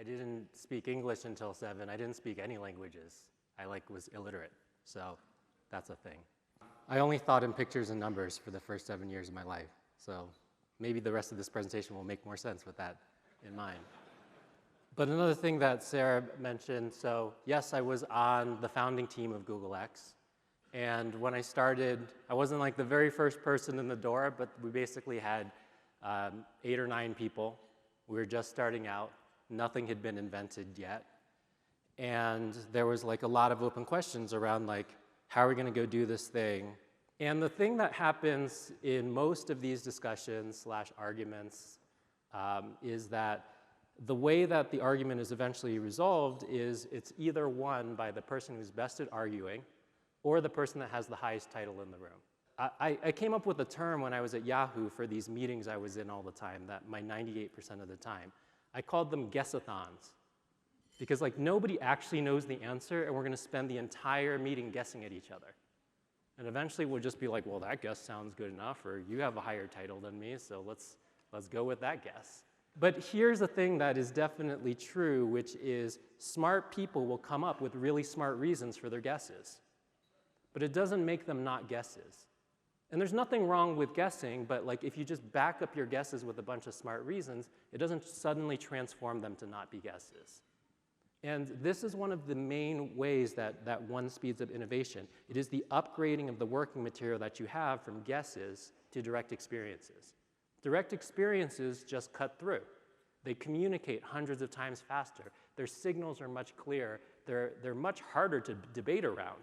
didn't speak English until 7. I didn't speak any languages. I was illiterate, so that's a thing. I only thought in pictures and numbers for the first 7 years of my life, so maybe the rest of this presentation will make more sense with that in mind. But another thing that Sarah mentioned, so yes, I was on the founding team of Google X. And when I started, I wasn't like the very first person in the door, but we basically had 8 or 9 people. We were just starting out. Nothing had been invented yet. And there was like a lot of open questions around like, how are we going to go do this thing? And the thing that happens in most of these discussions / arguments is that the way that the argument is eventually resolved is it's either won by the person who's best at arguing or the person that has the highest title in the room. I came up with a term when I was at Yahoo for these meetings I was in all the time, that my 98% of the time. I called them guessathons. Because like nobody actually knows the answer, and we're going to spend the entire meeting guessing at each other. And eventually we'll just be like, well, that guess sounds good enough, or you have a higher title than me, so let's go with that guess. But here's the thing that is definitely true, which is smart people will come up with really smart reasons for their guesses. But it doesn't make them not guesses. And there's nothing wrong with guessing, but like if you just back up your guesses with a bunch of smart reasons, it doesn't suddenly transform them to not be guesses. And this is one of the main ways that one speeds up innovation. It is the upgrading of the working material that you have from guesses to direct experiences. Direct experiences just cut through. They communicate hundreds of times faster. Their signals are much clearer. They're much harder to debate around.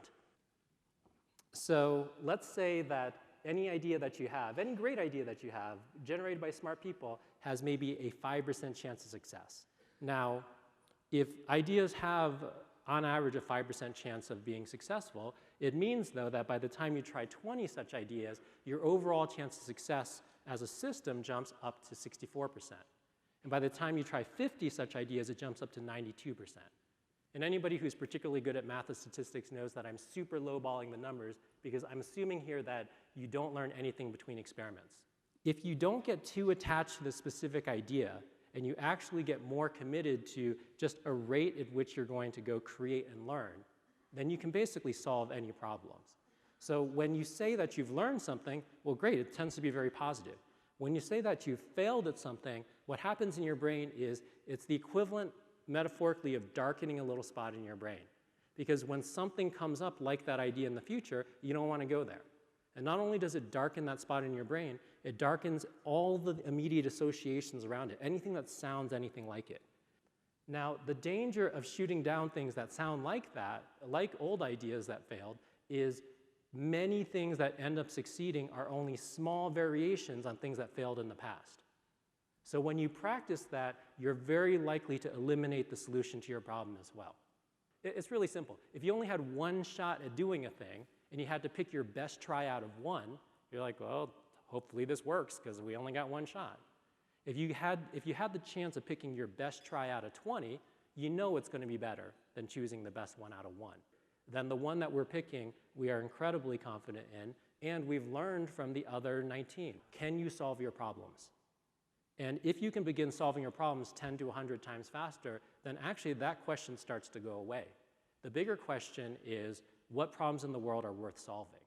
So let's say that any idea that you have, any great idea that you have, generated by smart people, has maybe a 5% chance of success. Now, if ideas have, on average, a 5% chance of being successful, it means, though, that by the time you try 20 such ideas, your overall chance of success as a system jumps up to 64%. And by the time you try 50 such ideas, it jumps up to 92%. And anybody who's particularly good at math and statistics knows that I'm super lowballing the numbers because I'm assuming here that you don't learn anything between experiments. If you don't get too attached to the specific idea, and you actually get more committed to just a rate at which you're going to go create and learn, then you can basically solve any problems. So when you say that you've learned something, well, great, it tends to be very positive. When you say that you've failed at something, what happens in your brain is it's the equivalent, metaphorically, of darkening a little spot in your brain. Because when something comes up like that idea in the future, you don't want to go there. And not only does it darken that spot in your brain, it darkens all the immediate associations around it, anything that sounds anything like it. Now, the danger of shooting down things that sound like that, like old ideas that failed, is many things that end up succeeding are only small variations on things that failed in the past. So when you practice that, you're very likely to eliminate the solution to your problem as well. It's really simple. If you only had one shot at doing a thing, and you had to pick your best try out of one, you're like, well, hopefully this works because we only got one shot. If you had the chance of picking your best try out of 20, you know it's going to be better than choosing the best one out of 1. Then the one that we're picking, we are incredibly confident in, and we've learned from the other 19. Can you solve your problems? And if you can begin solving your problems 10 to 100 times faster, then actually that question starts to go away. The bigger question is, what problems in the world are worth solving?